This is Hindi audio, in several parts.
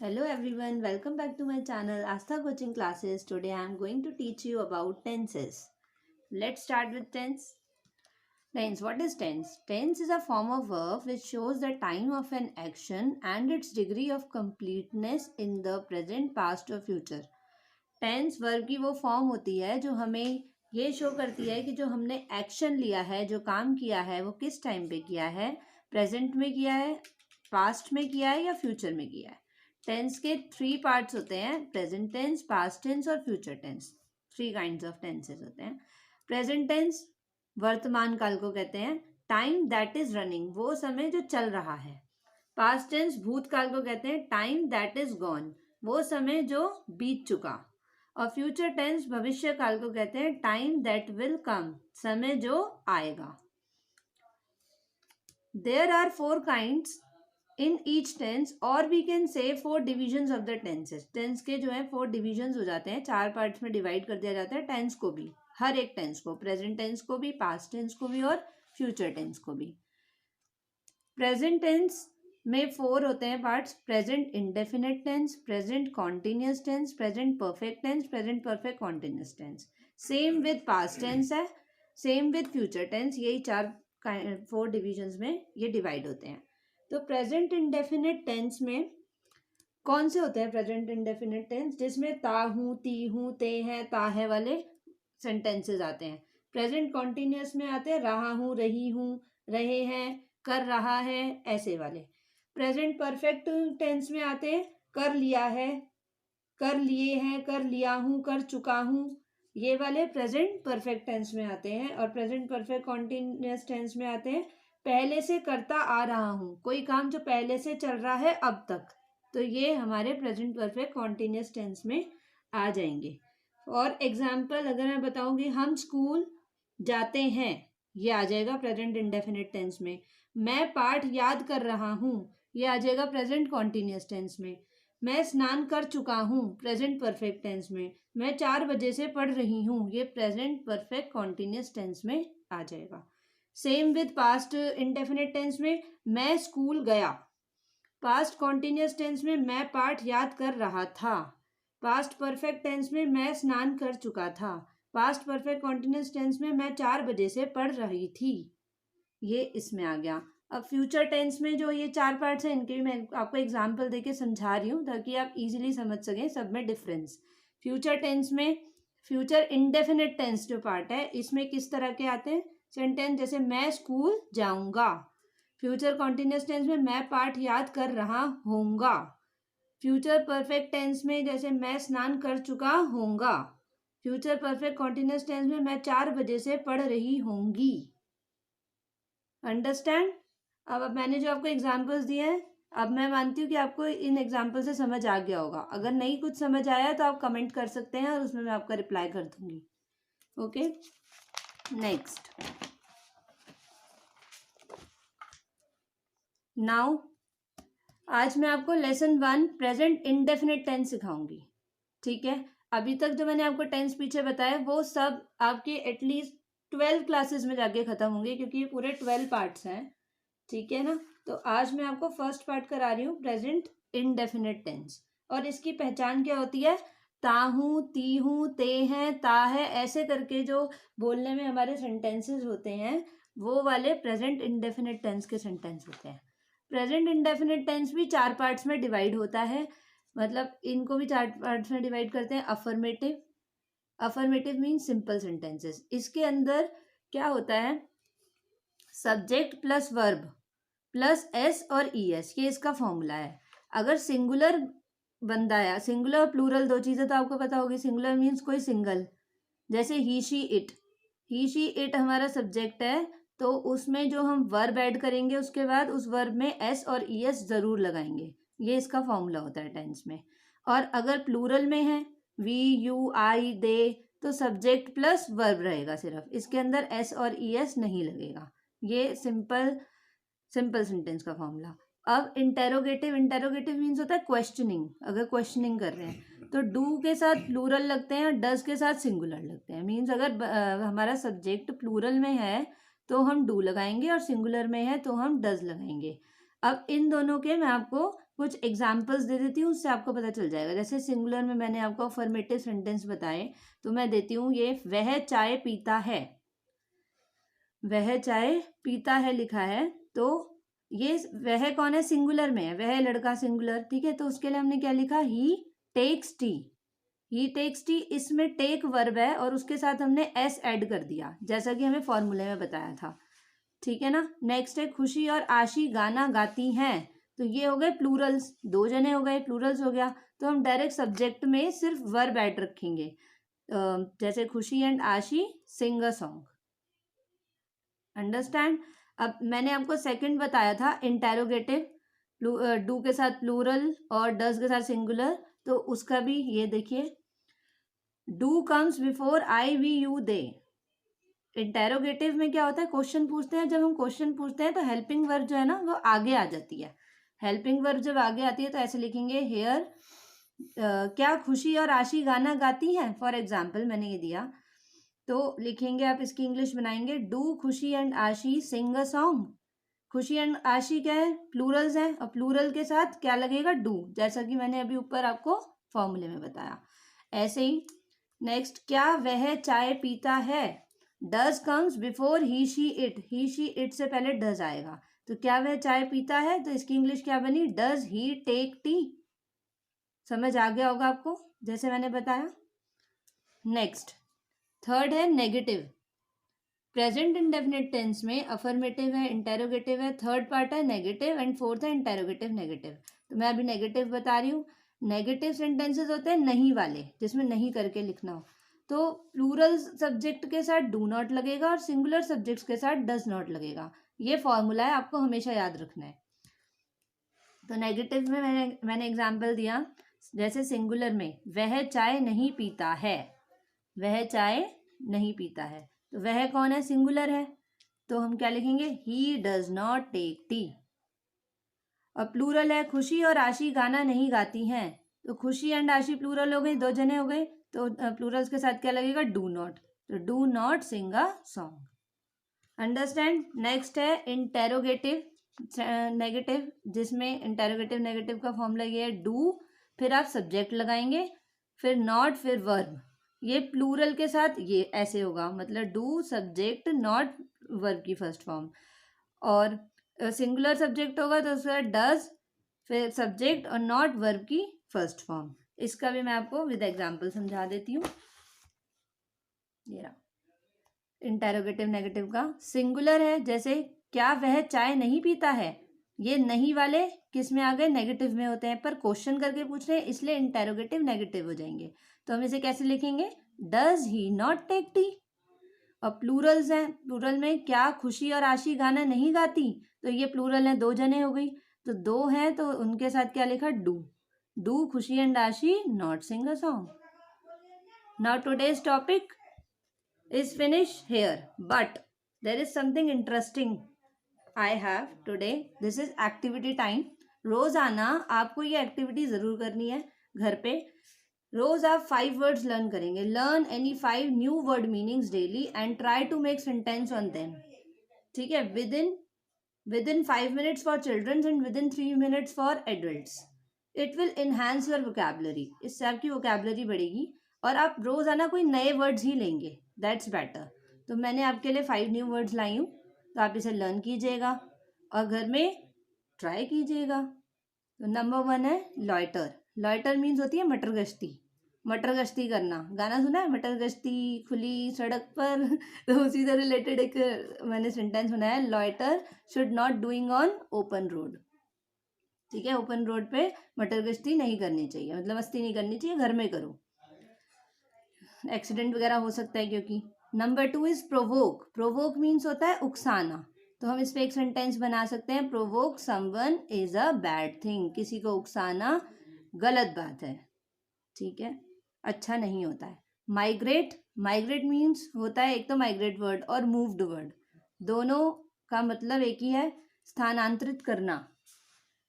Hello everyone, welcome back to my channel Astha Coaching Classes. Today I am going to teach you about tenses. Let's start with tense. Tense, what is tense? Tense is a form of verb which shows the time of an action and its degree of completeness in the present, past or future. Tense verb की वो फॉर्म होती है जो हमें ये शो करती है कि जो हमने एक्शन लिया है, जो काम किया है, वो किस टाइम पे किया है, प्रेजेंट में किया है, पास्ट में किया है या फ्यूचर में किया है। टेंस के 3 पार्ट्स होते हैं, प्रेजेंट टेंस, पास्ट टेंस और future tense. 3 kinds of tenses होते हैं। प्रेजेंट टेंस वर्तमान काल को कहते हैं। टाइम दैट इज रनिंग, वो समय जो चल रहा है। पास्ट टेंस भूतकाल को कहते हैं। टाइम दैट इज गॉन, वो समय जो बीत चुका। और फ्यूचर टेंस भविष्य काल को कहते हैं। टाइम दैट विल कम, समय जो आएगा। There are 4 kinds in each tense, और we can say 4 divisions of the tenses. Tense के जो है 4 डिविजन्स हो जाते हैं, 4 पार्ट्स में डिवाइड कर दिया जाता है टेंस को भी, हर एक टेंस को, प्रेजेंट टेंस को भी, पास्ट टेंस को भी और फ्यूचर टेंस को भी। प्रेजेंट टेंस में 4 होते हैं parts. Present indefinite tense, present continuous tense, present perfect tense, present perfect continuous tense. Same with past tense है, सेम विद फ्यूचर टेंस। यही 4 डिविजन्स में ये डिवाइड होते हैं। तो प्रेजेंट इंडेफिनिट टेंस में कौन से होते हैं? प्रेजेंट इंडेफिनिट टेंस जिसमें ता हूँ, ती हूँ, ते हैं, ता है वाले सेंटेंसेस आते हैं। प्रेजेंट कॉन्टिन्यूस में आते हैं रहा हूँ, रही हूँ, रहे हैं, कर रहा है, ऐसे वाले। प्रेजेंट परफेक्ट टेंस में आते हैं कर लिया है, कर लिए हैं, कर लिया हूँ, कर चुका हूँ, ये वाले प्रेजेंट परफेक्ट टेंस में आते हैं। और प्रेजेंट परफेक्ट कॉन्टिन्यूस टेंस में आते हैं पहले से करता आ रहा हूँ, कोई काम जो पहले से चल रहा है अब तक, तो ये हमारे प्रेजेंट परफेक्ट कॉन्टिन्यूस टेंस में आ जाएंगे। और एग्जाम्पल अगर मैं बताऊंगी, हम स्कूल जाते हैं, ये आ जाएगा प्रेजेंट इंडेफिनिट टेंस में। मैं पाठ याद कर रहा हूँ, ये आ जाएगा प्रेजेंट कॉन्टिन्यूस टेंस में। मैं स्नान कर चुका हूँ, प्रेजेंट परफेक्ट टेंस में। मैं 4 बजे से पढ़ रही हूँ, ये प्रेजेंट परफेक्ट कॉन्टिन्यूस टेंस में आ जाएगा। Same with past indefinite tense में मैं स्कूल गया। पास्ट कॉन्टिन्यूस टेंस में मैं पाठ याद कर रहा था। पास्ट परफेक्ट टेंस में मैं स्नान कर चुका था। पास्ट परफेक्ट कॉन्टिन्यूस टेंस में मैं 4 बजे से पढ़ रही थी। ये इसमें आ गया। अब फ्यूचर टेंस में जो ये 4 पार्ट्स हैं, इनके भी मैं आपको एग्जांपल देके समझा रही हूँ ताकि आप इजीली समझ सकें सब में डिफरेंस। फ्यूचर टेंस में फ्यूचर इंडेफिनिट टेंस जो पार्ट है, इसमें किस तरह के आते हैं सेंटेंस? जैसे मैं स्कूल जाऊंगा। फ्यूचर कॉन्टिन्यूस टेंस में मैं पाठ याद कर रहा होऊंगा। फ्यूचर परफेक्ट टेंस में जैसे मैं स्नान कर चुका होऊंगा। फ्यूचर परफेक्ट कॉन्टिन्यूस टेंस में मैं 4 बजे से पढ़ रही होंगी। अंडरस्टैंड? अब मैंने जो आपको एग्जाम्पल्स दिए हैं, अब मैं मानती हूँ कि आपको इन एग्जाम्पल से समझ आ गया होगा। अगर नहीं कुछ समझ आया तो आप कमेंट कर सकते हैं और उसमें मैं आपका रिप्लाई कर दूंगी। Okay, next. नाउ आज मैं आपको लेसन 1 प्रेजेंट इंडेफिनिट टेंस सिखाऊंगी। ठीक है, अभी तक जो मैंने आपको टेंस पीछे बताया वो सब आपके एटलीस्ट 12 क्लासेस में जाके खत्म होंगे, क्योंकि ये पूरे 12 पार्ट्स हैं। ठीक है ना? तो आज मैं आपको फर्स्ट पार्ट करा रही हूँ, प्रेजेंट इंडेफिनिट टेंस। और इसकी पहचान क्या होती है? ता हूँ, ती हूँ, ते हैं, ता है, ऐसे करके जो बोलने में हमारे सेंटेंसेस होते हैं वो वाले प्रेजेंट इंडेफिनिट टेंस के सेंटेंस होते हैं। प्रेजेंट इंडेफिनिट टेंस भी 4 पार्ट्स में डिवाइड होता है, मतलब इनको भी 4 पार्ट्स में डिवाइड करते हैं। Affirmative, affirmative mean simple sentences. इसके अंदर क्या होता है? Subject plus verb plus S और ई एस, ये इसका फॉर्मूला है। अगर सिंगुलर बंदा है, सिंगुलर और प्लूरल दो चीज़ें तो आपको पता होगी। सिंगुलर मीन्स कोई सिंगल, जैसे he she it. He she it हमारा सब्जेक्ट है, तो उसमें जो हम वर्ब ऐड करेंगे उसके बाद उस वर्ब में एस और ई एस ज़रूर लगाएंगे। ये इसका फॉर्मूला होता है टेंस में। और अगर प्लूरल में है, वी, यू, आई, दे, तो सब्जेक्ट प्लस वर्ब रहेगा सिर्फ, इसके अंदर एस और ई एस नहीं लगेगा। ये सिंपल सेंटेंस का फॉर्मूला। अब इंटेरोगेटिव, इंटेरोगेटिव मीन्स होता है क्वेश्चनिंग। अगर क्वेश्चनिंग कर रहे हैं तो डू के साथ प्लूरल लगते हैं और डज के साथ सिंगुलर लगते हैं। मीन्स अगर हमारा सब्जेक्ट प्लूरल में है तो हम डू लगाएंगे और सिंगुलर में है तो हम डज लगाएंगे। अब इन दोनों के मैं आपको कुछ एग्जाम्पल्स दे देती हूँ, उससे आपको पता चल जाएगा। जैसे सिंगुलर में मैंने आपको अफर्मेटिव सेंटेंस बताए, तो मैं देती हूँ ये, वह चाय पीता है, वह चाय पीता है लिखा है, तो ये वह कौन है, सिंगुलर में है, वह लड़का सिंगुलर, ठीक है। तो उसके लिए हमने क्या लिखा, ही टेक्स टी, ही टेक्स टी। इसमें टेक वर्ब है और उसके साथ हमने एस ऐड कर दिया, जैसा कि हमें फॉर्मूले में बताया था, ठीक है ना। नेक्स्ट है, खुशी और आशी गाना गाती हैं, तो ये हो गए प्लूरल्स, दो जने हो गए, प्लूरल्स हो गया। तो हम डायरेक्ट सब्जेक्ट में सिर्फ वर्ब ऐड रखेंगे, जैसे खुशी एंड आशी सिंग अ सॉन्ग, अंडरस्टैंड। अब मैंने आपको सेकंड बताया था इंटेरोगेटिव, डू के साथ प्लूरल और डज के साथ सिंगुलर, तो उसका भी ये देखिए, do comes before I we you they. Interrogative में क्या होता है, क्वेश्चन पूछते हैं, जब हम क्वेश्चन पूछते हैं तो हेल्पिंग वर्ब जो है ना वो आगे आ जाती है। हेल्पिंग वर्ब जब आगे आती है तो ऐसे लिखेंगे, हेयर क्या खुशी और आशी गाना गाती हैं, फॉर एग्जाम्पल मैंने ये दिया, तो लिखेंगे आप, इसकी इंग्लिश बनाएंगे, डू खुशी एंड आशी सिंग अ सॉन्ग। खुशी एंड आशी क्या है, प्लूरल्स हैं, और प्लूरल के साथ क्या लगेगा, डू, जैसा कि मैंने अभी ऊपर आपको फॉर्मूले में बताया। ऐसे ही नेक्स्ट, क्या वह चाय पीता है, does comes before he she it, he she it से पहले डज आएगा, तो क्या वह चाय पीता है, तो इसकी इंग्लिश क्या बनी, डज ही टेक टी। समझ आ गया होगा आपको, जैसे मैंने बताया। नेक्स्ट थर्ड है नेगेटिव। प्रेजेंट इंडेफिनिट टेंस में अफर्मेटिव है, इंटेरोगेटिव है, थर्ड पार्ट है नेगेटिव एंड फोर्थ है इंटेरोगेटिव नेगेटिव। तो मैं अभी नेगेटिव बता रही हूँ। नेगेटिव सेंटेंसेस होते हैं नहीं वाले, जिसमें नहीं करके लिखना हो, तो प्लूरल सब्जेक्ट के साथ डू नॉट लगेगा और सिंगुलर सब्जेक्ट्स के साथ डज नॉट लगेगा। ये फॉर्मूला है, आपको हमेशा याद रखना है। तो नेगेटिव में मैंने एग्जाम्पल दिया, जैसे सिंगुलर में वह चाय नहीं पीता है, वह चाय नहीं पीता है, तो वह कौन है, सिंगुलर है, तो हम क्या लिखेंगे, he does not take tea. और प्लूरल है, खुशी और आशी गाना नहीं गाती हैं, तो खुशी एंड आशी प्लूरल हो गई, दो जने हो गए, तो प्लूरल्स के साथ क्या लगेगा, डू नॉट, तो do not sing a song, understand. Next है इंटेरोगेटिव नेगेटिव, जिसमें इंटेरोगेटिव नेगेटिव का फॉर्मूला ये है, डू फिर आप सब्जेक्ट लगाएंगे, फिर नॉट, फिर वर्ब। ये प्लूरल के साथ ये ऐसे होगा, मतलब डू सब्जेक्ट नॉट वर्ब की फर्स्ट फॉर्म, और सिंगुलर सब्जेक्ट होगा तो उसका डज, फिर सब्जेक्ट और नॉट वर्ब की फर्स्ट फॉर्म। इसका भी मैं आपको विद एग्जांपल समझा देती हूँ। ये रहा इंटेरोगेटिव नेगेटिव का। सिंगुलर है, जैसे क्या वह चाय नहीं पीता है, ये नहीं वाले किस में आ गए, नेगेटिव में होते हैं, पर क्वेश्चन करके पूछ रहे हैं इसलिए इंटेरोगेटिव नेगेटिव हो जाएंगे। तो हम इसे कैसे लिखेंगे, does he not take tea. और प्लूरल्स हैं, प्लूरल में क्या खुशी और आशी गाना नहीं गाती, तो ये प्लूरल है, दो जने हो गई, तो दो हैं तो उनके साथ क्या लिखा, do, do Khushi and Ashi not sing a song. Now today's topic is finished here, but there is something interesting I have today. This is activity time. रोजाना आपको ये एक्टिविटी जरूर करनी है घर पे। रोज आप 5 वर्ड्स लर्न करेंगे, learn any 5 new word meanings daily and try to make sentence on them, ठीक है, within 5 minutes for childrens and within 3 minutes for adults. It will enhance your vocabulary, इससे आपकी वोकैबुलरी बढ़ेगी और आप रोजाना कोई नए वर्ड्स ही लेंगे, दैट्स बेटर। तो मैंने आपके लिए 5 न्यू वर्ड्स लाई हूँ, तो आप इसे लर्न कीजिएगा और घर में ट्राई कीजिएगा। तो नंबर 1 है लॉइटर। लॉइटर मीन्स होती है मटर गश्ती, मटर गश्ती करना, गाना सुना है, मटर गश्ती खुली सड़क पर तो उसी से रिलेटेड एक मैंने सेंटेंस सुना है, loiter should not doing on open road, ठीक है, ओपन रोड पे मटर गश्ती नहीं करनी चाहिए, मतलब मस्ती नहीं करनी चाहिए, घर में करो, एक्सीडेंट वगैरह हो सकता है क्योंकि। Number 2 is provoke. Provoke means होता है उकसाना, तो हम इस पे एक सेंटेंस बना सकते हैं, provoke someone is a bad thing. किसी को उकसाना गलत बात है, ठीक है, अच्छा नहीं होता है। माइग्रेट, माइग्रेट मीन्स होता है एक तो माइग्रेट वर्ड और मूव्ड वर्ड, दोनों का मतलब एक ही है, स्थानांतरित करना।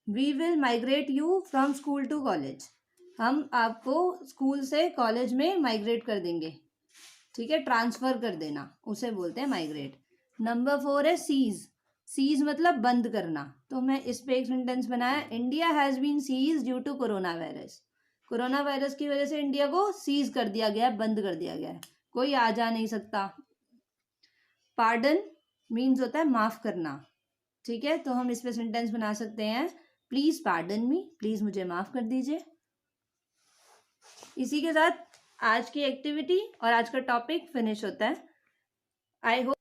We will migrate you from school to college, हम आपको स्कूल से कॉलेज में माइग्रेट कर देंगे, ठीक है, ट्रांसफर कर देना, उसे बोलते हैं माइग्रेट। नंबर 4 है सीज। सीज मतलब बंद करना, तो मैं इस पे एक सेंटेंस बनाया, India has been seize due to corona virus. Corona virus की वजह से इंडिया को सीज कर दिया गया है, बंद कर दिया गया है, कोई आ जा नहीं सकता। पार्डन मीन्स होता है माफ करना, ठीक है, तो हम इस पे सेंटेंस बना सकते हैं, प्लीज पार्डन मी, प्लीज मुझे माफ कर दीजिए। इसी के साथ आज की एक्टिविटी और आज का टॉपिक फिनिश होता है। I hope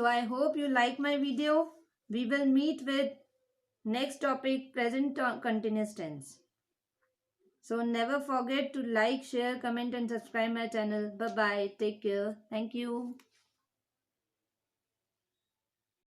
I hope you like my video. We will meet with next topic, present continuous tense. So never forget to like, share, comment and subscribe my channel. Bye bye. Take care. Thank you.